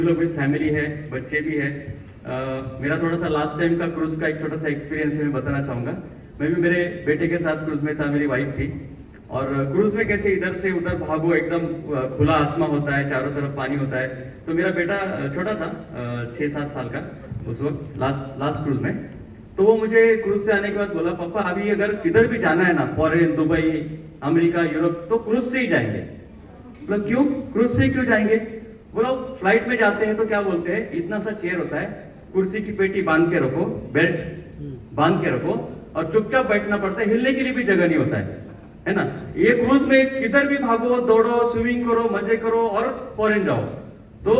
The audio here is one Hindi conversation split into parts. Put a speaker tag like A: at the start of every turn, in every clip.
A: लोग भी फैमिली है, बच्चे भी है। मेरा थोड़ा सा लास्ट टाइम का क्रूज का एक छोटा सा एक्सपीरियंस है, मैं बताना चाहूँगा। मैं भी मेरे बेटे के साथ क्रूज में था, मेरी वाइफ थी। और क्रूज में कैसे इधर से उधर भागो, एकदम खुला आसमां होता है, चारों तरफ पानी होता है। तो मेरा बेटा छोटा था, 6-7 साल का उस वक्त, लास्ट क्रूज में। तो वो मुझे क्रूज से आने के बाद बोला, पापा अभी अगर किधर भी जाना है ना, फॉरेन, दुबई, अमेरिका, यूरोप, तो क्रूज से ही जाएंगे। मतलब क्यों क्रूज से क्यों जाएंगे? बोला फ्लाइट में जाते हैं तो क्या बोलते हैं, इतना सा चेयर होता है, कुर्सी की पेटी बांध के रखो, बेल्ट बांध के रखो, और चुपचाप बैठना पड़ता है, हिलने के लिए भी जगह नहीं होता है ना। ये क्रूज में किधर भी भागो, दौड़ो, स्विमिंग करो, मजे करो और फॉरेन जाओ। तो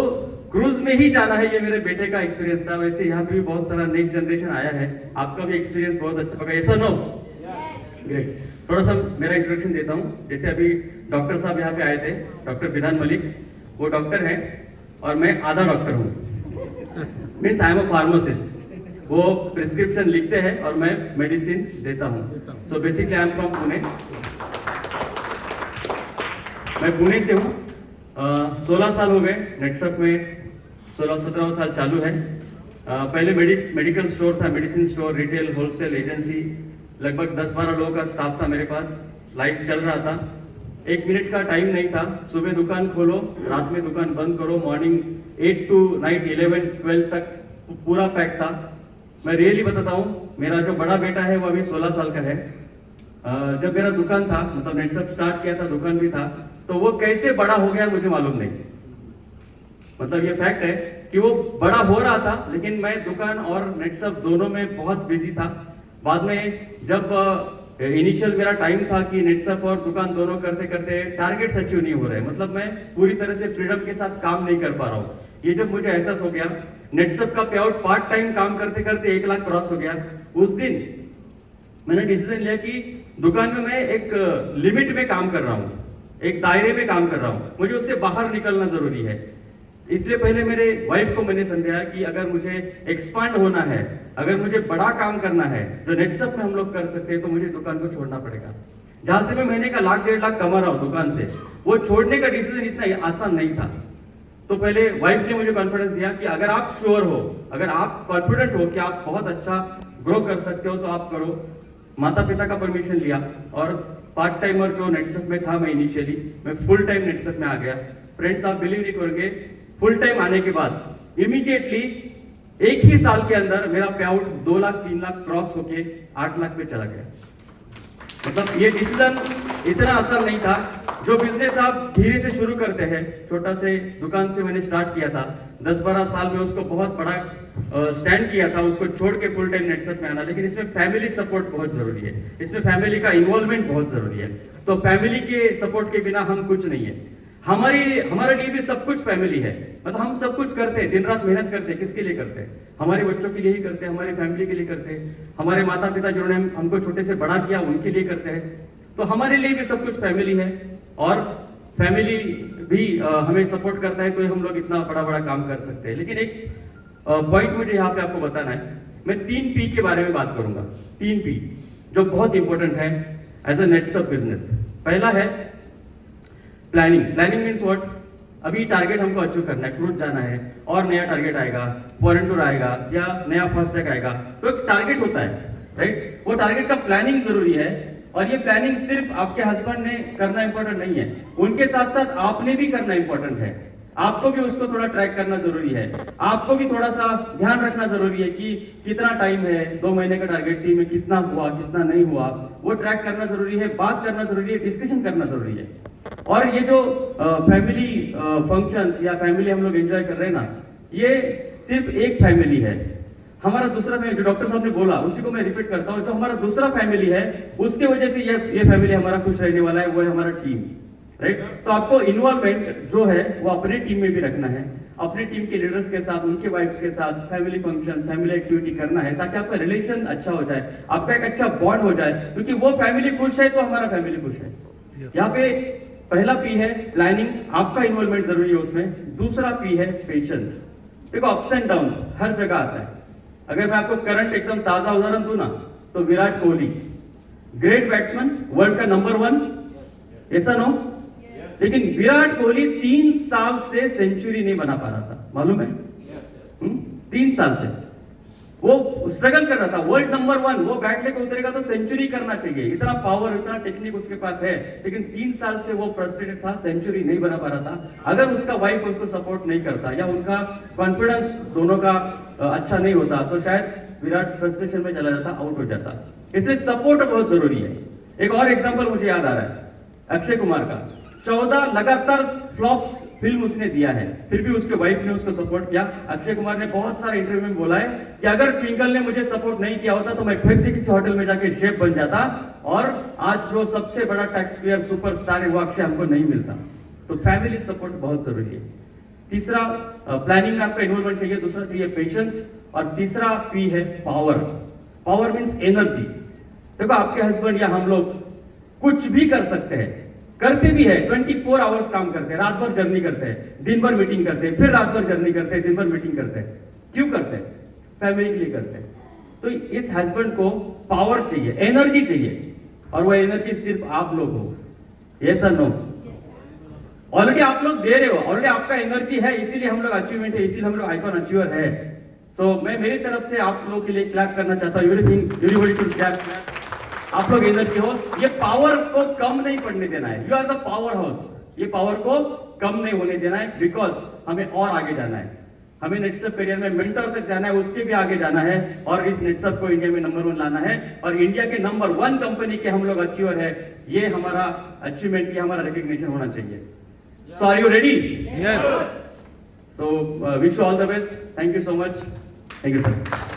A: क्रूज में ही जाना है, ये मेरे बेटे का एक्सपीरियंस था। वैसे यहाँ पे भी बहुत सारा नेक्स्ट जनरेशन आया है, आपका भी एक्सपीरियंस बहुत अच्छा होगा, ऐसा नो? ग्रेट। थोड़ा सा मेरा इंट्रोडक्शन देता हूँ। जैसे अभी डॉक्टर साहब यहाँ पे आए थे, डॉक्टर विधान मलिक, वो डॉक्टर है और मैं आधा डॉक्टर हूँ। Means I am a pharmacist. वो प्रिस्क्रिप्शन लिखते हैं और मैं मेडिसिन देता हूँ। So basically I am from Pune. मैं पुणे से हूँ। 16 साल हो गए नेटसप में, 16-17 साल चालू है। पहले मेडिकल स्टोर था, medicine store, retail, wholesale, agency, लगभग 10-12 लोगों का स्टाफ था मेरे पास। लाइफ चल रहा था, 1 मिनट का टाइम नहीं था। सुबह दुकान खोलो, रात में दुकान बंद करो, मॉर्निंग 8 टू नाइट 11-12 तक पूरा पैक था। मैं रियली बताता हूँ, मेरा जो बड़ा बेटा है वो अभी 16 साल का है। जब मेरा दुकान था, मतलब नेटसप स्टार्ट किया था, दुकान भी था, तो वो कैसे बड़ा हो गया मुझे मालूम नहीं। मतलब ये फैक्ट है कि वो बड़ा हो रहा था, लेकिन मैं दुकान और नेटसप दोनों में बहुत बिजी था। बाद में जब इनिशियल मेरा टाइम था कि नेटसप और दुकान दोनों करते करते टारगेट्स अचीव नहीं हो रहे, मतलब मैं पूरी तरह से फ्रीडम के साथ काम नहीं कर पा रहा हूँ। ये जब मुझे एहसास हो गया, नेटसप का पे आउट पार्ट टाइम काम करते करते 1 लाख क्रॉस हो गया। उस दिन मैंने डिसीजन लिया कि दुकान में मैं एक लिमिट में काम कर रहा हूँ, एक दायरे में काम कर रहा हूँ, मुझे उससे बाहर निकलना जरूरी है। इसलिए पहले मेरे वाइफ को मैंने समझाया कि अगर मुझे एक्सपांड होना है, अगर मुझे बड़ा काम करना है जो नेटसप में हम लोग कर सकते हैं, तो मुझे दुकान को छोड़ना पड़ेगा। जहां से मैं महीने का 1-1.5 लाख कमा रहा हूं दुकान से, वो छोड़ने का डिसीजन इतना आसान नहीं था। तो पहले वाइफ ने मुझे कॉन्फिडेंस दिया कि अगर आप श्योर हो, अगर आप कॉन्फिडेंट हो कि आप बहुत अच्छा ग्रो कर सकते हो, तो आप करो। माता पिता का परमिशन लिया और पार्ट टाइमर जो नेटसप में था, मैं इनिशियली मैं फुल टाइम नेटसप में आ गया। फ्रेंड्स, आप बिलीव नहीं करोगे, फुल टाइम आने के बाद इमीडिएटली 1 ही साल के अंदर मेरा पे आउट 2 लाख 3 लाख क्रॉस होके 8 लाख पे चला गया। मतलब ये डिसीजन इतना आसान नहीं था। जो बिजनेस आप धीरे से शुरू करते हैं, छोटा से दुकान से मैंने स्टार्ट किया था, 10-12 साल में उसको बहुत बड़ा स्टैंड किया था, उसको छोड़ के फुल टाइम नेटसप में आना। लेकिन इसमें फैमिली सपोर्ट बहुत जरूरी है, इसमें फैमिली का इन्वॉल्वमेंट बहुत जरूरी है। तो फैमिली के सपोर्ट के बिना हम कुछ नहीं है। हमारे लिए भी सब कुछ फैमिली है। मतलब हम सब कुछ करते हैं, दिन रात मेहनत करते हैं। किसके लिए करते हैं? हमारे बच्चों के लिए ही करते हैं, हमारी फैमिली के लिए करते हैं, हमारे माता पिता जिन्होंने हमको छोटे से बड़ा किया उनके लिए करते हैं। तो हमारे लिए भी सब कुछ फैमिली है, और फैमिली भी हमें सपोर्ट करता है, तो हम लोग इतना बड़ा बड़ा काम कर सकते हैं। लेकिन एक पॉइंट मुझे यहाँ पे आपको बताना है। मैं 3 P के बारे में बात करूंगा, 3 P जो बहुत इंपॉर्टेंट है एज अ नेटसप बिजनेस। पहला है प्लानिंग। Planning means what? अभी टारगेट हमको अचीव करना है, क्रूज जाना है, और नया टारगेट आएगा, फॉरेन टूर आएगा, या नया फास्टैग आएगा, तो एक टारगेट होता है, राइट? वो टारगेट का प्लानिंग जरूरी है। और ये प्लानिंग सिर्फ आपके हस्बैंड ने करना इंपॉर्टेंट नहीं है, उनके साथ साथ आपने भी करना इंपॉर्टेंट है। आपको भी उसको थोड़ा ट्रैक करना जरूरी है, आपको भी थोड़ा सा ध्यान रखना जरूरी है कि कितना टाइम है, 2 महीने का टारगेट थी में कितना हुआ, कितना नहीं हुआ, वो ट्रैक करना जरूरी है, बात करना जरूरी है, डिस्कशन करना जरूरी है। और ये जो फैमिली फंक्शंस या फैमिली हम लोग एंजॉय कर रहे हैं ना, ये सिर्फ एक फैमिली है। हमारा दूसरा फैमिली, जो डॉक्टर साहब ने बोला उसी को मैं रिपीट करता हूँ, जो हमारा दूसरा फैमिली है, उसके वजह से ये फैमिली हमारा खुश रहने वाला है, वो है हमारा टीम, राइट? तो आपको इन्वॉल्वमेंट जो है वो अपने टीम में भी रखना है, अपने टीम के लीडर्स के साथ, उनके वाइफ्स के साथ फैमिली फंक्शंस, फैमिली एक्टिविटी करना है, ताकि आपका रिलेशन अच्छा हो जाए, आपका एक अच्छा बॉन्ड हो जाए। क्योंकि वो फैमिली खुश है तो हमारा फैमिली खुश है। यहाँ पे पहला P है प्लानिंग, आपका इन्वॉल्वमेंट जरूरी है उसमें। दूसरा P है पेशेंस। देखो, अप्स एंड डाउन्स हर जगह आता है। अगर मैं आपको करंट एकदम ताजा उदाहरण दूं ना, तो Virat Kohli, great batsman, world का नंबर 1, ऐसा नो? लेकिन विराट कोहली 3 साल से सेंचुरी नहीं बना पा रहा था। मालूम है? 3 साल से वो स्ट्रगल कर रहा था। वर्ल्ड नंबर 1, वो बैट लेके उतरेगा तो सेंचुरी करना चाहिए, इतना पावर, इतना टेक्निक उसके पास है, लेकिन 3 साल से वो फ्रस्ट्रेटेड था, सेंचुरी नहीं बना पा रहा था। अगर उसका वाइफ उसको सपोर्ट नहीं करता या उनका कॉन्फिडेंस दोनों का अच्छा नहीं होता तो शायद विराट फ्रस्ट्रेशन में चला जाता, आउट हो जाता। इसलिए सपोर्ट बहुत जरूरी है। एक और एग्जांपल मुझे याद आ रहा है, अक्षय कुमार का। 14 लगातार फ्लॉप्स फिल्म उसने दिया है, फिर भी उसके वाइफ ने उसको सपोर्ट किया। अक्षय कुमार ने बहुत सारे इंटरव्यू में बोला है कि अगर ट्विंकल ने मुझे सपोर्ट नहीं किया होता तो मैं फिर से किसी होटल में जाके शेफ बन जाता, और आज जो सबसे बड़ा टैक्स पेयर सुपरस्टार है वो अक्षय हमको नहीं मिलता। तो फैमिली सपोर्ट बहुत जरूरी है। तीसरा, प्लानिंग में आपका इन्वॉल्वमेंट चाहिए। दूसरा चाहिए पेशेंस, और तीसरा पी है पावर। Power means energy. देखो, आपके हस्बैंड या हम लोग कुछ भी कर सकते हैं, करते भी है, 24 आवर्स काम करते हैं, रात भर जर्नी करते हैं, दिन भर मीटिंग करते हैं, फिर रात भर जर्नी करते हैं, दिन भर मीटिंग करते हैं। क्यों करते हैं? फैमिली के लिए करते हैं। तो इस हस्बैंड को पावर चाहिए, एनर्जी चाहिए, और वो एनर्जी सिर्फ आप लोग हो। यस और नो? ऑलरेडी आप लोग दे रहे हो, ऑलरेडी आपका एनर्जी है, इसीलिए हम लोग अचीवमेंट है, इसीलिए हम लोग आइकॉन अचीवर है। सो मैं मेरी तरफ से आप लोगों के लिए क्लैप करना चाहता हूँ। Everybody should clap. आप लोग एनर्जी हो, ये पावर को कम नहीं पड़ने देना है। You are the power house. ये पावर को कम नहीं होने देना है, बिकॉज हमें और आगे जाना है। हमें नेटसप करियर में मेंटर तक जाना है, उसके भी आगे जाना है, और इस नेटसप को इंडिया में नंबर 1 लाना है, और इंडिया के नंबर 1 कंपनी के हम लोग अचीवर है। ये हमारा अचीवमेंट, ये हमारा रिकग्निशन होना चाहिए। So are you ready?
B: Yes.
A: So wish you all the best. Thank you so much. Thank you sir.